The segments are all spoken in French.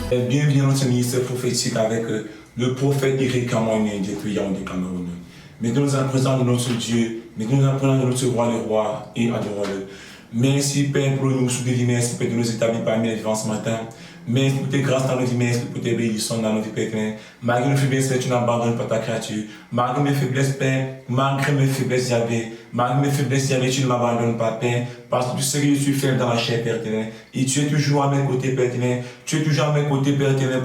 Bienvenue dans ce ministère prophétique avec le prophète Eric Camerounais depuis Yaoundé Cameroun. Maintenant nous allons présenter notre Dieu, maintenant nous allons présenter notre roi, le roi, et adorons-le. Merci Père pour nous soutenir, merci Père de nous établir parmi les vivants ce matin. Merci pour tes grâces dans nos vies, merci pour tes bénédictions dans nos vies, Père. Malgré nos faiblesses, Père, tu n'abandonnes pas ta créature. Malgré mes faiblesses, Père, malgré mes faiblesses, Yahvé, malgré mes faiblesses, Yahvé, tu ne m'abandonnes pas, Père, parce que tu sais que je suis faible dans la chair, Père éternel. Et tu es toujours à mes côtés, Père éternel. Tu es toujours à mes côtés, Père éternel,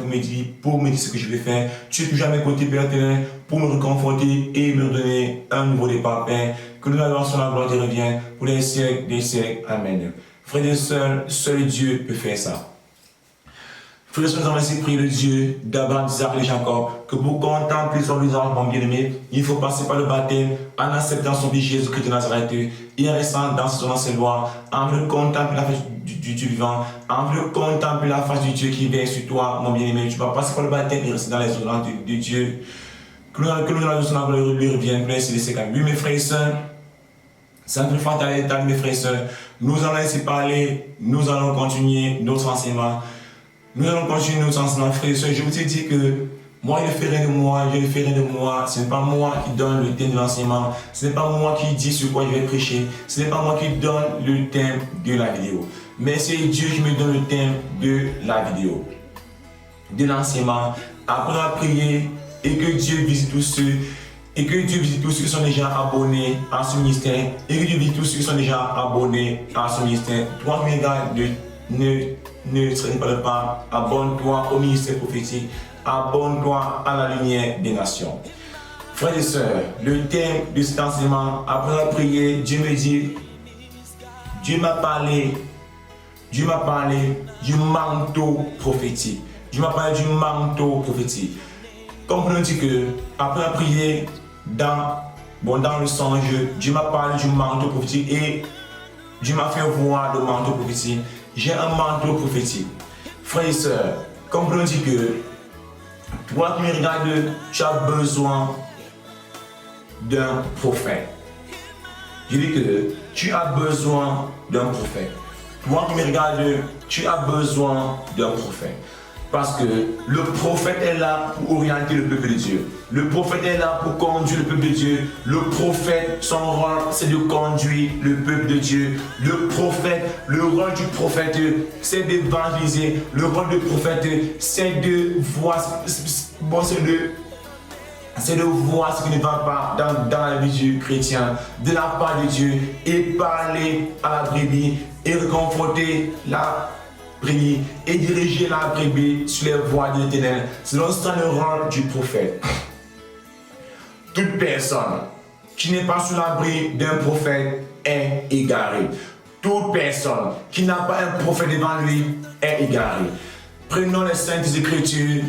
pour me dire ce que je vais faire. Tu es toujours à mes côtés, Père éternel, pour me réconforter et me donner un nouveau départ, Père. Que nous adoration la gloire te revient pour les siècles des siècles. Amen. Frères et sœurs, seul Dieu peut faire ça. Frères et sœurs, nous avons ainsi prié le Dieu d'Abraham, d'Isaac et Jacob, que pour contempler son visage, mon bien-aimé, il faut passer par le baptême en acceptant son fils Jésus-Christ de Nazareth et en restant dans ses lois, en voulant contempler la face du Dieu vivant, en voulant contempler la face du Dieu qui vient sur toi, mon bien-aimé. Tu vas passer par le baptême et rester dans les ordres de Dieu. Que nous allons son gloire lui revienne, pour ainsi laisser comme lui, mes frères et sœurs. Sanctifie ta l'état, mes frères et sœurs. Nous allons ainsi parler, nous allons continuer notre enseignement. Nous allons continuer notre enseignement, frères et sœurs. Je vous ai dit que moi, je ne fais rien de moi, je ne fais rien de moi. Ce n'est pas moi qui donne le thème de l'enseignement. Ce n'est pas moi qui dis sur quoi je vais prêcher. Ce n'est pas moi qui donne le thème de la vidéo. Mais c'est Dieu qui me donne le thème de la vidéo, de l'enseignement. Après la prière, et que Dieu visite tous ceux, et que Dieu visite tous ceux qui sont déjà abonnés à ce ministère, et que Dieu visite tous ceux qui sont déjà abonnés à ce ministère. Toi, mes gars, ne traîne pas le pas, abonne-toi au ministère prophétique, abonne-toi à la lumière des nations. Frères et sœurs, le thème de cet enseignement, après la prière, Dieu me dit, Dieu m'a parlé du manteau prophétique. Dieu m'a parlé du manteau prophétique. Comme on dit que, après la prière, dans le songe, Dieu m'a parlé du manteau prophétique et Dieu m'a fait voir le manteau prophétique. J'ai un manteau prophétique. Frères et sœurs, comme on dit que, toi qui me regardes, tu as besoin d'un prophète. Je dis que tu as besoin d'un prophète. Toi qui me regardes, tu as besoin d'un prophète. Parce que le prophète est là pour orienter le peuple de Dieu. Le prophète est là pour conduire le peuple de Dieu. Le prophète, son rôle, c'est de conduire le peuple de Dieu. Le prophète, le rôle du prophète, c'est d'évangéliser. Le rôle du prophète, c'est de voir, c'est de voir ce qui ne va pas dans la vie du chrétien, de la part de Dieu, et parler à la brebis et réconforter la brebis et diriger la brebis sur les voies de l'Éternel. C'est le rôle du prophète. Toute personne qui n'est pas sous l'abri d'un prophète est égarée. Toute personne qui n'a pas un prophète devant lui est égarée. Prenons les saintes écritures.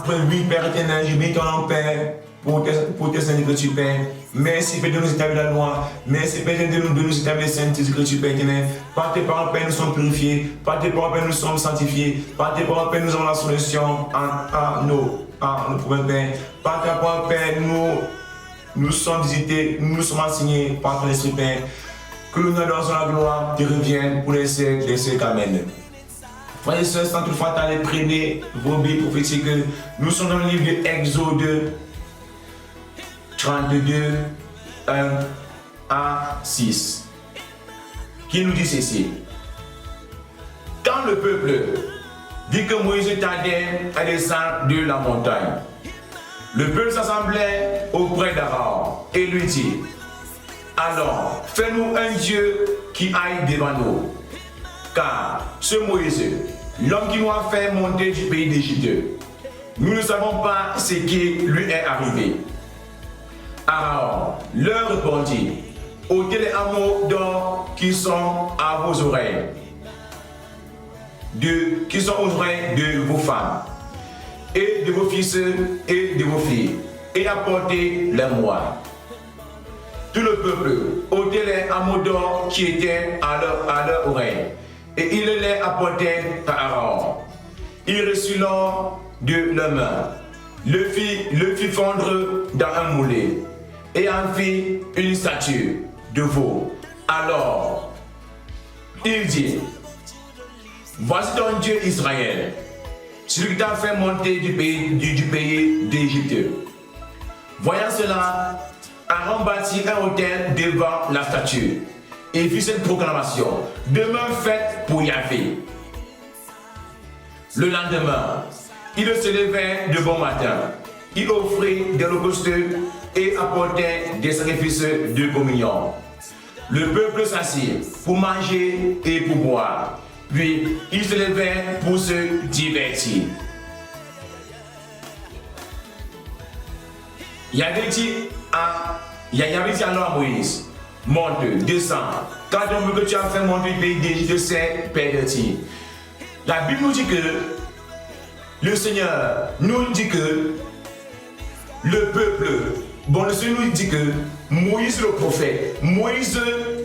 Oui, Père éternel, je bénis ton nom, Père, pour tes saintes écritures, Père. Merci, Père, de nous établir la loi. Merci, Père, de nous établir les saintes écritures, Père éternel. Par tes paroles, Père, nous sommes purifiés. Par tes paroles, Père, nous sommes sanctifiés. Par tes paroles, Père, nous avons la solution à nos problèmes, Père. Par tes paroles, Père, nous sommes visités, nous sommes enseignés par ton esprit, Père. Que nous adorons la gloire te revienne pour les siècles des siècles. Amen. Frères et sœurs, sans toutefois t'aller prêter vos Bibles prophétiques, nous sommes dans le livre de Exode 32, 1 à 6, qui nous dit ceci. Quand le peuple vit que Moïse tardait à descendre de la montagne, le peuple s'assemblait auprès d'Aaron et lui dit, alors, fais-nous un Dieu qui aille devant nous. Car ce Moïse, l'homme qui nous a fait monter du pays d'Égypte, nous ne savons pas ce qui lui est arrivé. Aaron leur répondit, ôtez les hameaux d'or qui sont à vos oreilles, qui sont aux oreilles de vos femmes, et de vos fils et de vos filles, et apportez-les-moi. Tout le peuple ôtait les hameaux d'or qui étaient à leur oreille, et il les apportait à Aaron. Il reçut l'or de leurs mains, le fit fondre dans un moulin, et en fit une statue de veau. Alors, il dit, voici ton Dieu Israël. celui qui t'a fait monter du pays d'Égypte. Voyant cela, Aaron bâtit un autel devant la statue et fit cette proclamation: demeure faite pour Yahvé. Le lendemain, il se levait de bon matin. Il offrit des holocaustes et apportait des sacrifices de communion. Le peuple s'assit pour manger et pour boire. Puis il se levait pour se divertir. Il avait dit alors à Moïse: monte, descends, quand on veut que tu as fait monter le pays d'Égypte, c'est perverti. La Bible nous dit que le Seigneur nous dit que le peuple, le Seigneur nous dit que Moïse le prophète, Moïse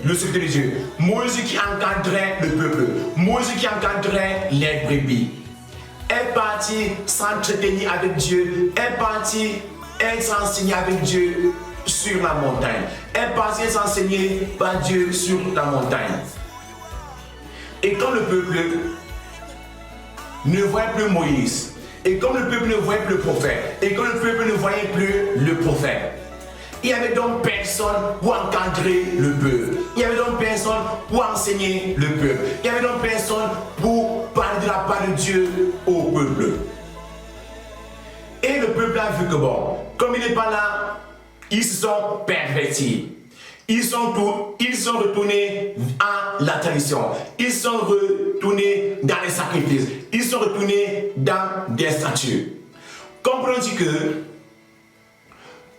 le secrétaire de Dieu, Moïse qui encadrait le peuple, Moïse qui encadrait les brebis, est parti s'entretenir avec Dieu, est parti s'enseigner avec Dieu sur la montagne, est parti s'enseigner par Dieu sur la montagne. Et quand le peuple ne voyait plus Moïse, et comme le peuple ne voyait plus le prophète, et comme le peuple ne voyait plus le prophète, il n'y avait donc personne pour encadrer le peuple. Il n'y avait donc personne pour enseigner le peuple. Il n'y avait donc personne pour parler de la part de Dieu au peuple. Et le peuple a vu que comme il n'est pas là, ils se sont pervertis. Ils sont retournés à la tradition. Ils sont retournés dans les sacrifices. Ils sont retournés dans des statues. Comprenons-tu que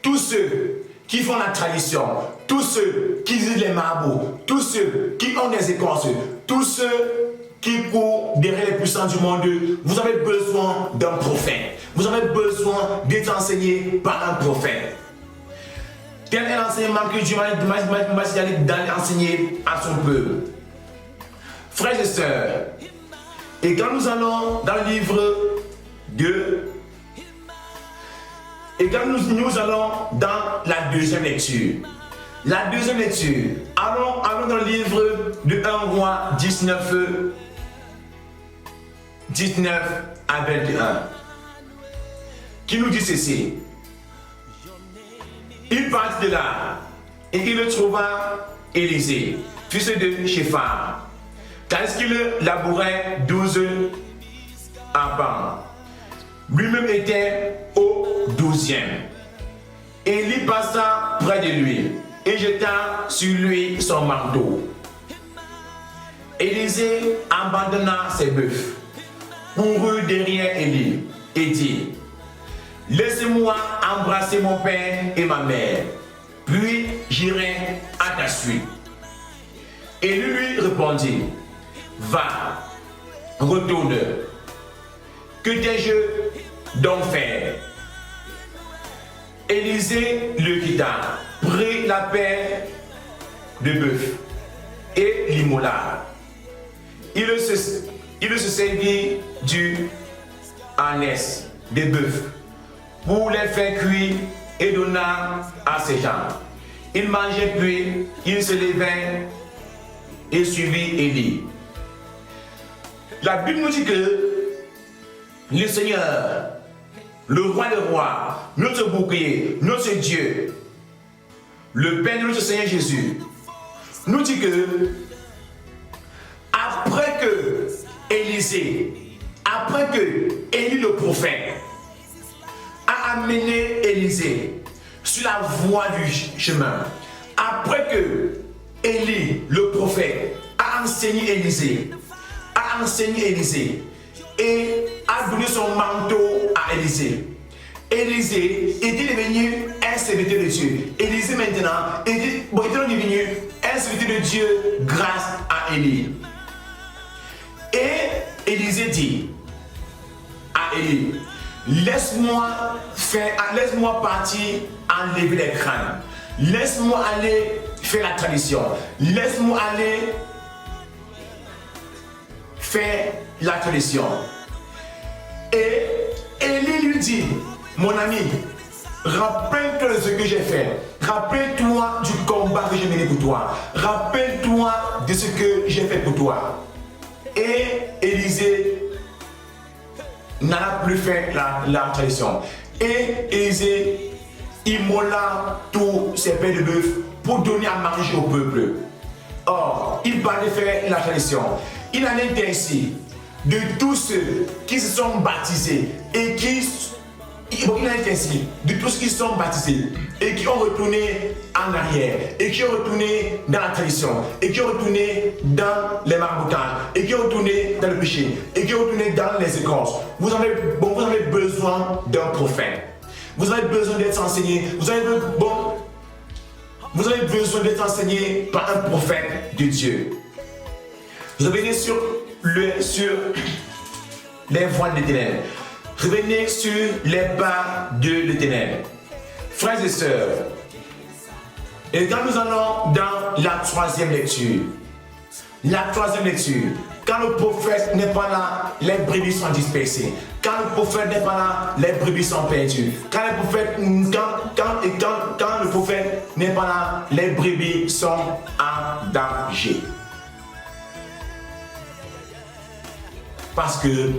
tous ceux qui font la tradition, tous ceux qui disent les marabouts, tous ceux qui ont des écorces, tous ceux qui courent derrière les puissants du monde, vous avez besoin d'un prophète. Vous avez besoin d'être enseigné par un prophète. Quel est l'enseignement que Dieu m'a d'aller enseigner à son peuple? Frères et sœurs, et quand nous allons dans le livre de... Et quand nous allons dans la deuxième lecture, allons dans le livre de 1 Roi 19 à 21, qui nous dit ceci. Il partit de là et il trouva Élisée, fils de Shéphan, tandis qu'il labourait 12 arbres. Lui-même était au 12e. Élie passa près de lui et jeta sur lui son manteau. Élisée abandonna ses bœufs, courut derrière Élie et dit: laissez-moi embrasser mon père et ma mère, puis j'irai à ta suite. Élie lui répondit: va, retourne. Que t'ai-je donc fait? Élisée le quitta, prit la paire de bœuf et l'immola. Il se servit du harnais des bœufs pour les faire cuire et donna à ses gens. Il mangeait puis il se levait et suivit Élie. La Bible nous dit que le Seigneur, le roi des rois, notre bouclier, notre Dieu, le Père de notre Seigneur Jésus, nous dit que après que Élie le prophète a amené Élisée sur la voie du chemin, après que Élie le prophète a enseigné Élisée et a donné son manteau à Élisée. Élisée était devenu un serviteur de Dieu. Élisée maintenant était devenu un serviteur de Dieu grâce à Élie. Et Élisée dit à Élie: laisse-moi partir enlever les crânes. Laisse-moi aller faire la tradition. Laisse-moi aller faire la tradition. Et Élie lui dit: mon ami, rappelle-toi de ce que j'ai fait. Rappelle-toi du combat que j'ai mené pour toi. Rappelle-toi de ce que j'ai fait pour toi. Et Élisée n'alla plus faire la tradition. Et Élisée immola tous ses pains de bœuf pour donner à manger au peuple. Or, il parlait de faire la tradition. Il en est ainsi de tous ceux qui se sont baptisés et qui il en est ainsi de tous ceux qui sont baptisés et qui ont retourné en arrière et qui ont retourné dans la tradition et qui ont retourné dans les maraboutage et qui ont retourné dans le péché et qui ont retourné dans les écorces. Vous avez besoin d'un prophète. Vous avez besoin d'être enseigné. Vous avez besoin d'être enseigné par un prophète de Dieu. Revenez sur les voies de l'Éternel. Revenez sur les pas de l'Éternel. Frères et sœurs, et quand nous allons dans la troisième lecture, quand le prophète n'est pas là, les brebis sont dispersées. Quand le prophète n'est pas là, les brebis sont perdues. Quand le prophète n'est pas là, les brebis sont en danger. Parce que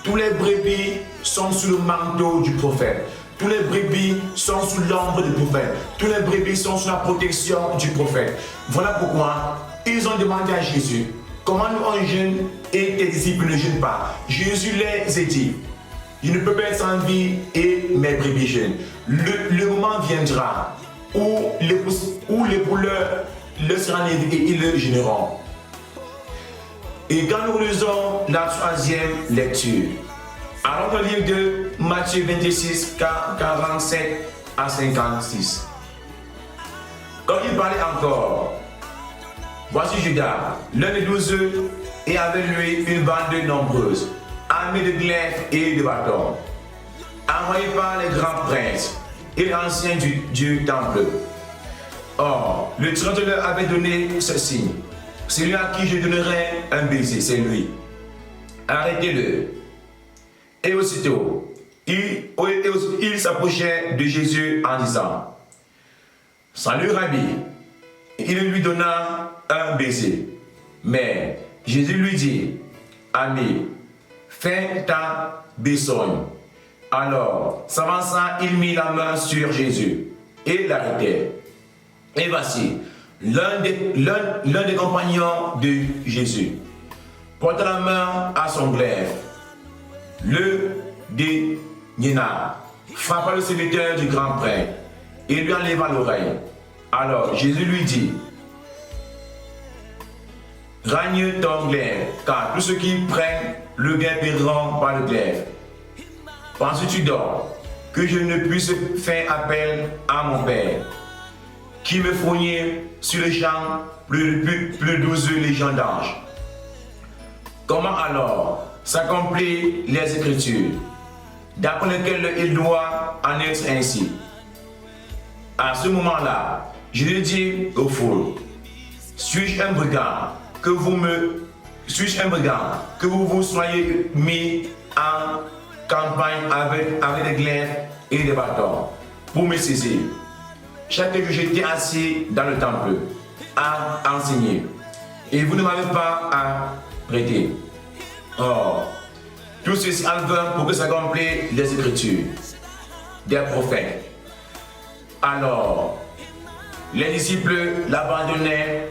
tous les brebis sont sous le manteau du prophète. Tous les brebis sont sous l'ombre du prophète. Tous les brebis sont sous la protection du prophète. Voilà pourquoi ils ont demandé à Jésus, comment nous on jeûne et tes disciples ne jeûnent pas. Jésus les a dit, je ne peux pas être sans vie et mes brebis jeûnent. Le moment viendra où les pouleurs le seront levés et ils le jeûneront. Et quand nous lisons la troisième lecture, alors le livre de Matthieu 26, 47 à 56. Quand il parlait encore, voici Judas, l'un des 12, et avec lui une bande nombreuse, armée de glaives et de bâtons, envoyés par les grands princes et anciens du temple. Or, le traiteur leur avait donné ce signe. Celui à qui je donnerai un baiser, c'est lui. Arrêtez-le. Et aussitôt, il s'approchait de Jésus en disant, salut Rabbi. Il lui donna un baiser. Mais Jésus lui dit, ami, fais ta besogne. Alors, s'avançant, il mit la main sur Jésus et l'arrêtait. Et voici, l'un des compagnons de Jésus porta la main à son glaive, le dégaina, frappa le serviteur du grand prêtre et lui enleva l'oreille. Alors Jésus lui dit, ragne ton glaive, car tous ceux qui prennent le glaive paieront par le glaive. Penses-tu donc que je ne puisse faire appel à mon Père, qui me fournit sur le champ plus de 12 légions d'anges? Comment alors s'accomplissent les Écritures, d'après lesquelles il doit en être ainsi? À ce moment-là, je lui dis aux foules, suis-je un brigand que vous vous soyez mis en campagne avec des glaives et des bâtons pour me saisir? Chaque jour j'étais assis dans le temple à enseigner et vous ne m'avez pas arrêté. Or, tout ceci advint pour que s'accomplissent les Écritures des prophètes. Alors, les disciples l'abandonnaient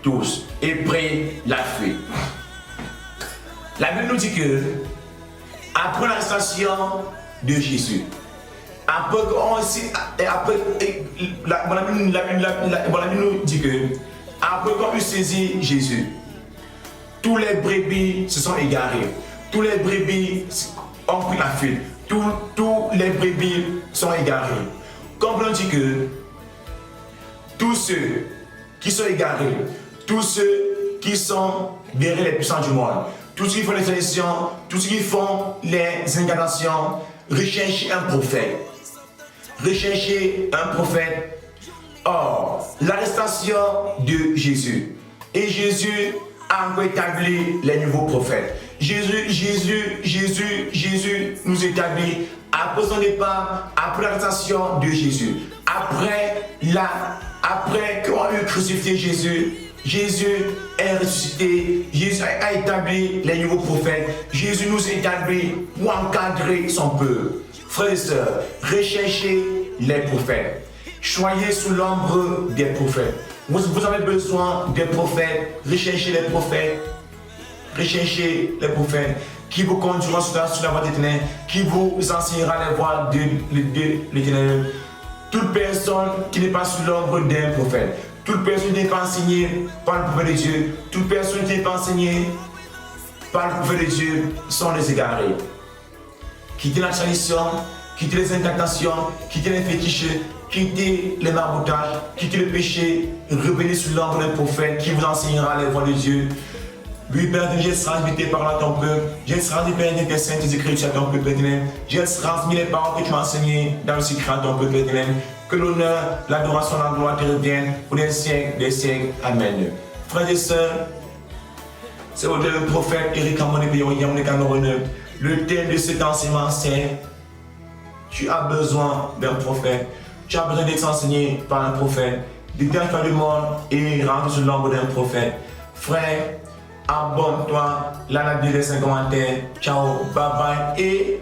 tous et prirent la fuite. La Bible nous dit que, après l'arrestation de Jésus, la Bible nous dit que, après qu'on eut saisi Jésus, tous les brebis se sont égarés, tous les brebis ont pris la fuite, tous les brebis sont égarés. Comme on dit que tous ceux qui sont égarés, tous ceux qui sont derrière les puissants du monde, tous ceux qui font les traditions, tous ceux qui font les incarnations, recherchez un prophète. Recherchez un prophète. Or, l'arrestation de Jésus. Et Jésus a encore établi les nouveaux prophètes. Jésus nous établit après son départ, après l'arrestation de Jésus, après qu'on ait crucifié Jésus, Jésus est ressuscité. Jésus a établi les nouveaux prophètes. Jésus nous a établis pour encadrer son peuple. Frères et sœurs, recherchez les prophètes. Soyez sous l'ombre des prophètes. Vous avez besoin des prophètes. Recherchez les prophètes. Recherchez les prophètes qui vous conduiront sur la voie d'éternel, qui vous enseignera les voies de l'éternel. Toute personne qui n'est pas sous l'ombre d'un prophète, toute personne qui n'est pas enseignée par le prophète de Dieu, toute personne qui n'est pas enseignée par le prophète de Dieu sont des égarés. Quittez la tradition, quittez les incantations, quittez les fétiches, quittez les marboutages, quittez le péché, revenez sous l'ombre d'un prophète qui vous enseignera les voies de Dieu. Oui, Père, je transmets tes paroles à ton peuple. Je transmets tes saintes écritures à ton peuple éternel. Je transmets les paroles que tu m'as enseignées dans le secret à ton peuple éternel. Que l'honneur, l'adoration, la gloire te reviennent pour les siècles des siècles. Amen. Frères et sœurs, c'est votre prophète Éric Amone Yamone Cameroun. Le thème de cet enseignement, c'est tu as besoin d'un prophète. Tu as besoin d'être enseigné par un prophète. De faire le monde et rentrer sous l'ombre d'un prophète. Frère, abonne-toi, là, la laisse un commentaire. Ciao, bye bye et